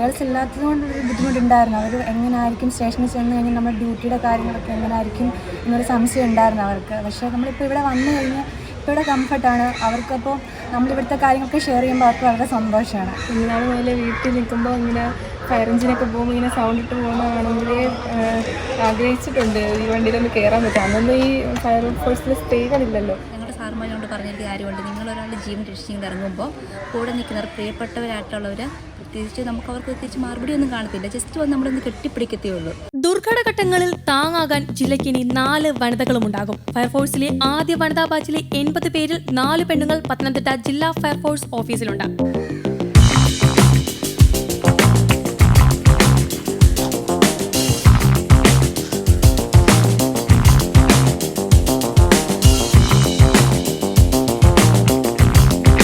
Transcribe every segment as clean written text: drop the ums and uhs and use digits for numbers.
Girls ഇല്ലാത്തത് കൊണ്ടൊരു ബുദ്ധിമുട്ടുണ്ടായിരുന്നു. അവർ എങ്ങനെയായിരിക്കും സ്റ്റേഷനിൽ ചെന്ന് കഴിഞ്ഞാൽ നമ്മുടെ ഡ്യൂട്ടിയുടെ കാര്യങ്ങളൊക്കെ എങ്ങനെയായിരിക്കും എന്നൊരു സംശയം ഉണ്ടായിരുന്നു അവർക്ക്. പക്ഷേ നമ്മളിപ്പോൾ ഇവിടെ വന്നു കഴിഞ്ഞാൽ ഇപ്പോൾ ഇവിടെ കംഫർട്ടാണ് അവർക്കപ്പോൾ നമ്മളിവിടുത്തെ കാര്യങ്ങളൊക്കെ ഷെയർ ചെയ്യുമ്പോൾ അവർക്ക് വളരെ സന്തോഷമാണ്. കുഞ്ഞുനാൾ മുതലേ വീട്ടിൽ നിൽക്കുമ്പോൾ ഇങ്ങനെ ഫയർ എഞ്ചിനൊക്കെ പോകുമ്പോൾ ഇങ്ങനെ സൗണ്ട് ഇട്ട് പോകുന്നതാണെങ്കിലേ ആഗ്രഹിച്ചിട്ടുണ്ട് ഈ വണ്ടിയിലൊന്ന് കയറാൻ പറ്റും. അന്നൊന്നും ഈ ഫയർ ഫോഴ്സിൽ സ്ത്രീകളില്ലല്ലോ. ഞങ്ങളുടെ സാറുമാരോട് പറഞ്ഞൊരു കാര്യമുണ്ട്, നിങ്ങളൊരാളുടെ ജീവൻ രക്ഷിച്ചിട്ട് ഇറങ്ങുമ്പോൾ കൂടെ നിൽക്കുന്നവർ പ്രിയപ്പെട്ടവരായിട്ടുള്ളവർ പ്രത്യേകിച്ച് നമുക്ക് അവർക്ക് പ്രത്യേകിച്ച് മറുപടി ഒന്നും കാണത്തില്ല, ജസ്റ്റ് വന്ന് നമ്മളൊന്ന് കെട്ടിപ്പിടിക്കത്തേ ഉള്ളൂ. ദുർഘടഘട്ടങ്ങളിൽ താങ്ങാകാൻ ജില്ലയ്ക്ക് ഇനി 4 വനിതകളും ഉണ്ടാകും. ഫയർഫോഴ്സിലെ ആദ്യ വനിതാ ബാച്ചിലെ 80 പേരിൽ 4 പെണ്ണുങ്ങൾ പത്തനംതിട്ട ജില്ലാ ഫയർഫോഴ്സ് ഓഫീസിലുണ്ട്.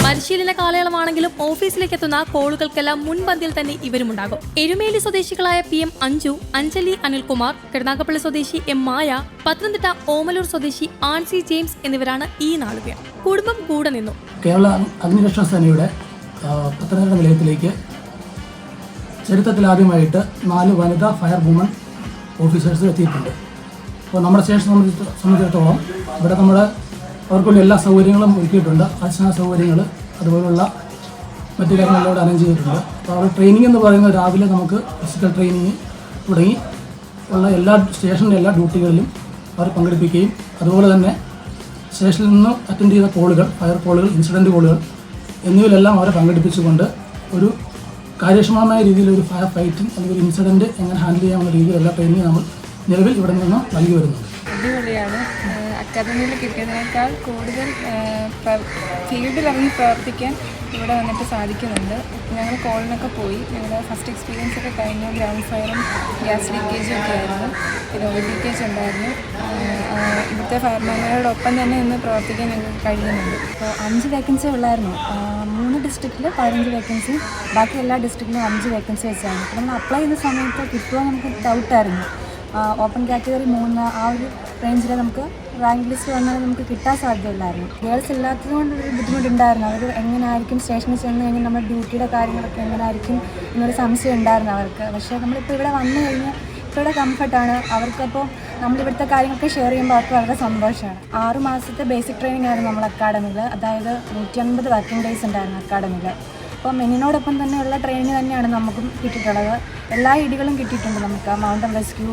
പരിശീലന കാലയളവാണെങ്കിലും ഓഫീസിലേക്ക് എത്തുന്ന കോളുകൾക്കെല്ലാം മുൻപന്തിയിൽ തന്നെ ഇവരുമുണ്ടാകും. എരുമേലി സ്വദേശികളായ PM അഞ്ജു, അഞ്ജലി അനിൽകുമാർ, കരുനാഗപ്പള്ളി സ്വദേശി M മായ, പത്തനംതിട്ട ഓമലൂർ സ്വദേശി ആൻസി ജെയിംസ് എന്നിവരാണ് ഈ 4 പേർ. കുടുംബം കൂടെ നിന്നു. കേരള അഗ്നിരക്ഷാ സേനയുടെ പത്തനംതിട്ട നിലയത്തിലേക്ക് ചരിത്രത്തിൽ ആദ്യമായിട്ട് 4 വനിതാ ഫയർ വുമൺ ഓഫീസേഴ്സ് എത്തിയിട്ടുണ്ട്. അപ്പോൾ നമ്മുടെ സ്റ്റേഷനെ സംബന്ധിച്ചിടത്തോളം ഇവിടെ അവർക്കുള്ള എല്ലാ സൗകര്യങ്ങളും ഒരുക്കിയിട്ടുണ്ട്. അടിസ്ഥാന സൗകര്യങ്ങൾ അതുപോലുള്ള മറ്റു കാര്യങ്ങളിലൂടെ അറേഞ്ച് ചെയ്തിട്ടുണ്ട്. അപ്പോൾ അവർ ട്രെയിനിങ് എന്ന് പറയുന്നത് രാവിലെ നമുക്ക് ഫിസിക്കൽ ട്രെയിനിങ് തുടങ്ങി ഉള്ള എല്ലാ സ്റ്റേഷനിലെ എല്ലാ ഡ്യൂട്ടികളിലും അവർ പങ്കെടുപ്പിക്കുകയും അതുപോലെ തന്നെ സ്റ്റേഷനിൽ നിന്ന് അറ്റൻഡ് ചെയ്ത കോളുകൾ, ഫയർ കോളുകൾ, ഇൻസിഡൻറ്റ് കോളുകൾ എന്നിവയിലെല്ലാം അവരെ പങ്കെടുപ്പിച്ചുകൊണ്ട് ഒരു കാര്യക്ഷമമായ രീതിയിൽ ഒരു ഫയർ ഫൈറ്റിംഗ് അല്ലെങ്കിൽ ഒരു ഇൻസിഡൻറ്റ് എങ്ങനെ ഹാൻഡിൽ ചെയ്യാവുന്ന രീതിയിലുള്ള ട്രെയിനിങ് നമ്മൾ നിലവിൽ ഇവിടെ നിന്ന് നൽകി വരുന്നുണ്ട്. അടിപൊളിയാണ്. അക്കാദമിയിൽ കിട്ടിയതിനേക്കാൾ കൂടുതൽ ഫീൽഡിൽ ഇറങ്ങി പ്രവർത്തിക്കാൻ ഇവിടെ വന്നിട്ട് സാധിക്കുന്നുണ്ട്. ഞങ്ങൾ കോളിനൊക്കെ പോയി. ഞങ്ങളുടെ ഫസ്റ്റ് എക്സ്പീരിയൻസ് ഒക്കെ കഴിഞ്ഞു. ഗ്രൗണ്ട് ഫയറും ഗ്യാസ് ലീക്കേജും ഒക്കെ ആയിരുന്നു. പിന്നെ ഓയിൽ ലീക്കേജ് ഉണ്ടായിരുന്നു. ഇവിടുത്തെ ഫയർമാനോടൊപ്പം തന്നെ ഇന്ന് പ്രവർത്തിക്കാൻ ഞങ്ങൾക്ക് കഴിയുന്നുണ്ട്. അപ്പോൾ 5 വേക്കൻസി ഉള്ളായിരുന്നു. 3 ഡിസ്ട്രിക്റ്റിൽ 15 വേക്കൻസി, ബാക്കി എല്ലാ ഡിസ്ട്രിക്റ്റിലും 5 വേക്കൻസി വെച്ചായിരുന്നു. അപ്പോൾ നമ്മൾ അപ്ലൈ ചെയ്ത സമയത്ത് കിട്ടുമോ നമുക്ക് ഡൗട്ടായിരുന്നു. ഓപ്പൺ കാറ്റഗറി 3 ആ ഒരു റേഞ്ചിൽ നമുക്ക് റാങ്ക് ലിസ്റ്റ് വന്നാൽ നമുക്ക് കിട്ടാൻ സാധ്യതയില്ലായിരുന്നു. ഗേൾസ് ഇല്ലാത്തത് കൊണ്ടൊരു ബുദ്ധിമുട്ടുണ്ടായിരുന്നു. അവർ എങ്ങനെയായിരിക്കും സ്റ്റേഷനിൽ ചെന്ന് കഴിഞ്ഞാൽ നമ്മുടെ ഡ്യൂട്ടിയുടെ കാര്യങ്ങളൊക്കെ എങ്ങനെയായിരിക്കും എന്നൊരു സംശയം ഉണ്ടായിരുന്നു അവർക്ക്. പക്ഷേ നമ്മളിപ്പോൾ ഇവിടെ വന്നു കഴിഞ്ഞാൽ ഇപ്പോൾ ഇവിടെ കംഫർട്ടാണ് അവർക്കപ്പോൾ നമ്മളിവിടുത്തെ കാര്യങ്ങളൊക്കെ ഷെയർ ചെയ്യുമ്പോൾ അവർക്ക് വളരെ സന്തോഷമാണ്. 6 മാസത്തെ ബേസിക് ട്രെയിനിങ് ആയിരുന്നു നമ്മൾ അക്കാഡമിയിൽ. അതായത് 150 വർക്കിംഗ് ഡേയ്സ് ഉണ്ടായിരുന്നു അക്കാഡമിയിൽ. അപ്പോൾ മെന്നിനോടൊപ്പം തന്നെയുള്ള ട്രെയിനിങ് തന്നെയാണ് നമുക്കും കിട്ടിയിട്ടുള്ളത്. എല്ലാ ഐഡികളും കിട്ടിയിട്ടുണ്ട് നമുക്ക്. മൗണ്ടൻ റെസ്ക്യൂ,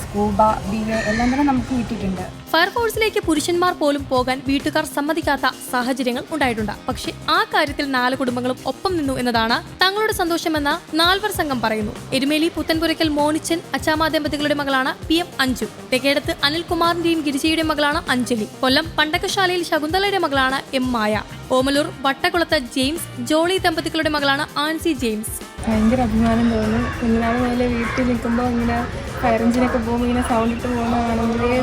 സ്കൂബ, BA എല്ലാം തന്നെ നമുക്ക് കിട്ടിയിട്ടുണ്ട്. ഫയർഫോഴ്സിലേക്ക് പുരുഷന്മാർ പോലും പോകാൻ വീട്ടുകാർ സമ്മതിക്കാത്ത സാഹചര്യങ്ങൾ ഉണ്ടായിട്ടുണ്ട്. പക്ഷേ ആ കാര്യത്തിൽ 4 കുടുംബങ്ങളും ഒപ്പം നിന്നു എന്നതാണ് തങ്ങളുടെ സന്തോഷമെന്ന് 4 സംഘം പറയുന്നു. എരുമേലി പുത്തൻപുരയ്ക്കൽ മോനിച്ചൻ അച്ചാമ ദമ്പതികളുടെ മകളാണ് PM അഞ്ജു. തെക്കേടത്ത് അനിൽകുമാറിന്റെയും ഗിരിജയുടെയും മകളാണ് അഞ്ജലി. കൊല്ലം പണ്ടക്കശാലയിൽ ശകുന്തളയുടെ മകളാണ് M മായ. ഓമലൂർ വട്ടക്കുളത്ത് ജെയിംസ്, ജോളി ദമ്പതികളുടെ മകളാണ് ആൻസി ജെയിംസ്. ഭയങ്കര അഭിമാനം തോന്നും. കുഞ്ഞുനാൾ മുതലേ വീട്ടിൽ നിൽക്കുമ്പോൾ ഇങ്ങനെ ഫയർ എഞ്ചിനൊക്കെ പോകുമ്പോൾ ഇങ്ങനെ സൗണ്ട് ഇട്ട് പോകുന്നതാണെങ്കിലേ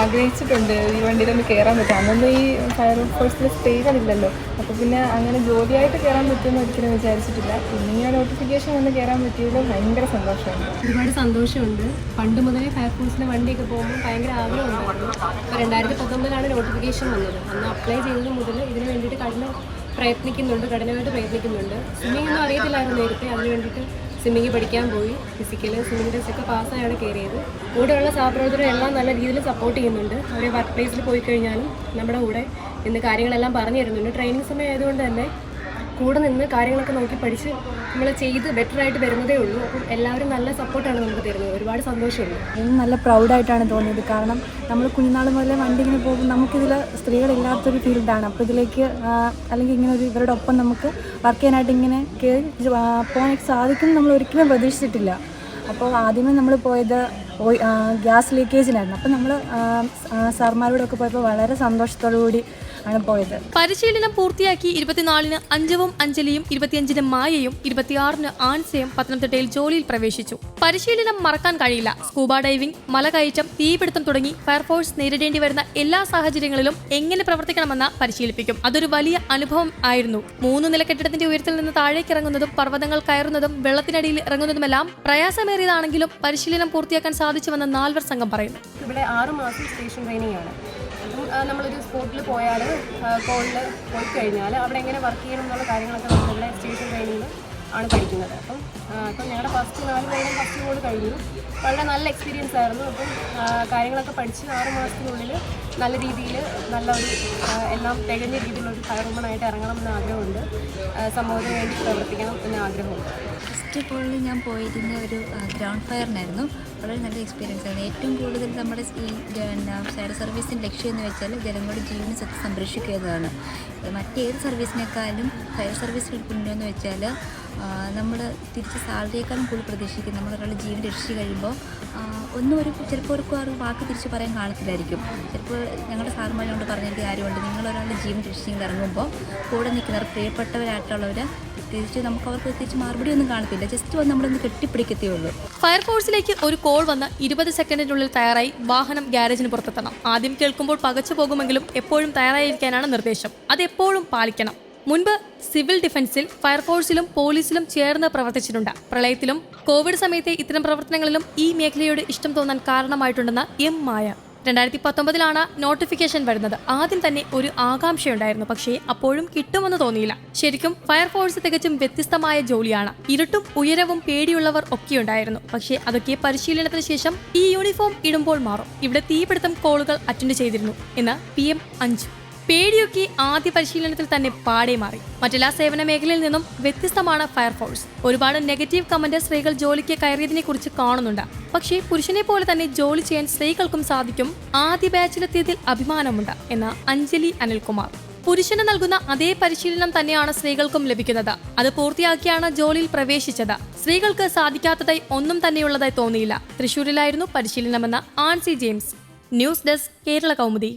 ആഗ്രഹിച്ചിട്ടുണ്ട് ഈ വണ്ടിയിലൊന്ന് കയറാൻ പറ്റും. അന്നൊന്നും ഈ ഫയർ ഫോഴ്സിൽ സ്ത്രീകളില്ലല്ലോ. അപ്പോൾ പിന്നെ അങ്ങനെ ജോലിയായിട്ട് കയറാൻ പറ്റുമെന്ന് ഒരിക്കലും വിചാരിച്ചിട്ടില്ല. പിന്നെ ഇങ്ങനെ നോട്ടിഫിക്കേഷൻ വന്ന് കയറാൻ പറ്റിയതിൽ ഭയങ്കര സന്തോഷമുണ്ട്. ഒരുപാട് സന്തോഷമുണ്ട്. പണ്ട് മുതലേ ഫയർഫോഴ്സിൻ്റെ വണ്ടിയൊക്കെ പോകുമ്പോൾ ഭയങ്കര ആഗ്രഹമുണ്ടായിരുന്നു. ഇപ്പോൾ 2019 നോട്ടിഫിക്കേഷൻ വന്നത്. അന്ന് അപ്ലൈ ചെയ്തത് മുതൽ ഇതിന് വേണ്ടിയിട്ട് കഠിനമായിട്ട് പ്രയത്നിക്കുന്നുണ്ട്. സ്വിമ്മിംഗ് ഒന്നും അറിയത്തില്ലായിരുന്നു നേരത്തെ. അതിന് വേണ്ടിയിട്ട് സ്വിമ്മിങ് പഠിക്കാൻ പോയി. ഫിസിക്കൽ സ്വിമ്മിംഗ് ടെസ്റ്റൊക്കെ പാസ്സായാണ് കയറിയത്. കൂടെയുള്ള സഹപ്രവർത്തകരും എല്ലാം നല്ല രീതിയിൽ സപ്പോർട്ട് ചെയ്യുന്നുണ്ട്. അവർ വർക്ക് പ്ലേസിൽ പോയി കഴിഞ്ഞാലും നമ്മുടെ കൂടെ ഇന്ന് കാര്യങ്ങളെല്ലാം പറഞ്ഞു തരുന്നുണ്ട്. ട്രെയിനിങ് സമയം ആയതുകൊണ്ട് തന്നെ കൂടെ നിന്ന് കാര്യങ്ങളൊക്കെ നോക്കി പഠിച്ച് നമ്മൾ ചെയ്ത് ബെറ്ററായിട്ട് വരുന്നതേ ഉള്ളൂ. അപ്പം എല്ലാവരും നല്ല സപ്പോർട്ടാണ് നമുക്ക് തരുന്നത്. ഒരുപാട് സന്തോഷമുണ്ട്. എനിക്ക് നല്ല പ്രൗഡായിട്ടാണ് തോന്നിയത്. കാരണം നമ്മൾ കുഞ്ഞുനാൾ മുതലേ വണ്ടി ഇങ്ങനെ പോകുമ്പോൾ നമുക്കിതിൽ സ്ത്രീകളില്ലാത്തൊരു ഫീൽഡാണ്. അപ്പോൾ ഇതിലേക്ക് അല്ലെങ്കിൽ ഇങ്ങനെ ഒരു ഇവരുടെ ഒപ്പം നമുക്ക് വർക്ക് ചെയ്യാനായിട്ട് ഇങ്ങനെ കയറി പോകാൻ സാധിക്കും നമ്മൾ ഒരിക്കലും പ്രതീക്ഷിച്ചിട്ടില്ല. അപ്പോൾ ആദ്യമേ നമ്മൾ പോയത് ഗ്യാസ് ലീക്കേജിനായിരുന്നു. അപ്പോൾ നമ്മൾ സാർമാരോടൊക്കെ പോയപ്പോൾ വളരെ സന്തോഷത്തോടു കൂടി ആണ് പോയത്. പരിശീലനം പൂർത്തിയാക്കി 24-ന് അഞ്ജുവും അഞ്ജലിയും, 25-ന് മായയും, 26-ന് ആൻസയും പത്തനംതിട്ടയിൽ ജോലിയിൽ പ്രവേശിച്ചു. പരിശീലനം മറക്കാൻ കഴിയില്ല. സ്കൂബ ഡൈവിംഗ്, മലകയറ്റം, തീപിടുത്തം തുടങ്ങി ഫയർഫോഴ്സ് നേരിടേണ്ടി വരുന്ന എല്ലാ സാഹചര്യങ്ങളിലും എങ്ങനെ പ്രവർത്തിക്കണമെന്ന് പരിശീലിപ്പിക്കും. അതൊരു വലിയ അനുഭവം ആയിരുന്നു. 3 നില കെട്ടിടത്തിന്റെ ഉയരത്തിൽ നിന്ന് താഴേക്ക് ഇറങ്ങുന്നതും പർവ്വതങ്ങൾ കയറുന്നതും വെള്ളത്തിനടിയിൽ ഇറങ്ങുന്നതുമെല്ലാം പ്രയാസമേറിയതാണെങ്കിലും പരിശീലനം പൂർത്തിയാക്കാൻ സാധിച്ചുവെന്ന് 4 സംഘം പറയുന്നു. ഇവിടെ 6 മാസം സ്റ്റേഷൻ ട്രെയിനിങ് ആണ്. നമ്മളൊരു സ്പോട്ടിൽ പോയാൽ കോളിൽ പോയി കഴിഞ്ഞാൽ അവിടെ എങ്ങനെ വർക്ക് ചെയ്യണം എന്നുള്ള കാര്യങ്ങളൊക്കെ നമ്മളിവിടെ സ്റ്റേഷൻ ട്രെയിനിങ്ങിൽ ആണ് പഠിക്കുന്നത്. അപ്പം ഞങ്ങളുടെ ഫസ്റ്റ് 4 പേരുടെ ഫസ്റ്റ് കോഡ് കഴിഞ്ഞു. വളരെ നല്ല എക്സ്പീരിയൻസ് ആയിരുന്നു. അപ്പം കാര്യങ്ങളൊക്കെ പഠിച്ച് 6 മാസത്തിനുള്ളിൽ നല്ല രീതിയിൽ നല്ല ഒരു എല്ലാം തികഞ്ഞ രീതിയിലൊരു ഫയർ വുമണായിട്ട് ഇറങ്ങണം എന്ന് ആഗ്രഹമുണ്ട്. സമൂഹത്തിന് വേണ്ടി പ്രവർത്തിക്കണം എന്ന് ആഗ്രഹമുണ്ട്. ഫസ്റ്റ് കോളിൽ ഞാൻ പോയിരുന്ന ഒരു ഗ്രൗണ്ട് ഫയറിനായിരുന്നു. വളരെ നല്ല എക്സ്പീരിയൻസ് ആണ്. ഏറ്റവും കൂടുതൽ നമ്മുടെ ഈ ഫയർ സർവീസിൻ്റെ ലക്ഷ്യം എന്ന് വെച്ചാൽ ജനങ്ങളുടെ ജീവനും സ്വത്ത് സംരക്ഷിക്കുക എന്നതാണ്. മറ്റേത് സർവീസിനേക്കാളും ഫയർ സർവീസ് എടുക്കുന്നതെന്ന് വെച്ചാൽ നമ്മൾ തിരിച്ച് സാലറിയേക്കാളും കൂടുതൽ പ്രതീക്ഷിക്കും. നമ്മളൊരാളുടെ ജീവൻ രക്ഷിച്ച് കഴിയുമ്പോൾ ചിലപ്പോൾ ഒരു വാക്ക് തിരിച്ച് പറയാൻ കാണത്തില്ലായിരിക്കും. ചിലപ്പോൾ ഞങ്ങളുടെ സാറുമാർ കൊണ്ട് പറഞ്ഞിട്ട് കാര്യമുണ്ട്, നിങ്ങളൊരാളുടെ ജീവൻ രക്ഷിച്ച് ഇറങ്ങുമ്പോൾ കൂടെ നിൽക്കുന്നവർ പ്രിയപ്പെട്ടവരായിട്ടുള്ളവർ തിരിച്ച് അവർക്ക് തിരിച്ച് മറുപടി ഒന്നും കാണത്തില്ല, ജസ്റ്റ് വന്ന് നമ്മളൊന്ന് കെട്ടിപ്പിടിക്കത്തേ ഉള്ളൂ. ഫയർഫോഴ്സിലേക്ക് ഒരു കോൾ വന്ന് 20 സെക്കൻഡിനുള്ളിൽ തയ്യാറായി വാഹനം ഗ്യാരേജിന് പുറത്തെത്തണം. ആദ്യം കേൾക്കുമ്പോൾ പകച്ചു പോകുമെങ്കിലും എപ്പോഴും തയ്യാറായിരിക്കാനാണ് നിർദ്ദേശം. അത് എപ്പോഴും പാലിക്കണം. മുൻപ് സിവിൽ ഡിഫൻസിൽ, ഫയർഫോഴ്സിലും പോലീസിലും ചേർന്ന് പ്രവർത്തിച്ചിട്ടുണ്ട്. പ്രളയത്തിലും കോവിഡ് സമയത്തെ ഇത്തരം പ്രവർത്തനങ്ങളിലും ഈ മേഖലയോട് ഇഷ്ടം തോന്നാൻ കാരണമായിട്ടുണ്ടെന്ന് എം മായ. 2019 നോട്ടിഫിക്കേഷൻ വരുന്നത്. ആദ്യം തന്നെ ഒരു ആകാംക്ഷയുണ്ടായിരുന്നു, പക്ഷേ അപ്പോഴും കിട്ടുമെന്ന് തോന്നിയില്ല. ശരിക്കും ഫയർഫോഴ്സ് തികച്ചും വ്യത്യസ്തമായ ജോലിയാണ്. ഇരുട്ടും ഉയരവും പേടിയുള്ളവർ ഒക്കെയുണ്ടായിരുന്നു. പക്ഷേ അതൊക്കെ പരിശീലനത്തിന് ശേഷം ഈ യൂണിഫോം ഇടുമ്പോൾ മാറും. ഇവിടെ തീപിടുത്തം കോളുകൾ അറ്റൻഡ് ചെയ്തിരുന്നു എന്ന് PM അഞ്ജു. പേടിയൊക്കെ ആദ്യ പരിശീലനത്തിൽ തന്നെ പാടെ മാറി. മറ്റെല്ലാ സേവന മേഖലയിൽ നിന്നും വ്യത്യസ്തമാണ് ഫയർഫോഴ്സ്. ഒരുപാട് നെഗറ്റീവ് കമന്റ് സ്ത്രീകൾ ജോലിക്ക് കയറിയതിനെ കുറിച്ച് കാണുന്നുണ്ട്. പക്ഷേ പുരുഷനെ പോലെ തന്നെ ജോലി ചെയ്യാൻ സ്ത്രീകൾക്കും സാധിക്കും. ആദ്യ ബാച്ചിലെത്തിയതിൽ അഭിമാനമുണ്ട് എന്ന് അഞ്ജലി അനിൽകുമാർ. പുരുഷന് നൽകുന്ന അതേ പരിശീലനം തന്നെയാണ് സ്ത്രീകൾക്കും ലഭിക്കുന്നത്. അത് പൂർത്തിയാക്കിയാണ് ജോലിയിൽ പ്രവേശിച്ചത്. സ്ത്രീകൾക്ക് സാധിക്കാത്തതായി ഒന്നും തന്നെയുള്ളതായി തോന്നിയില്ല. തൃശൂരിലായിരുന്നു പരിശീലനമെന്ന് Ancy James. News desk, Kerala Kaumudi.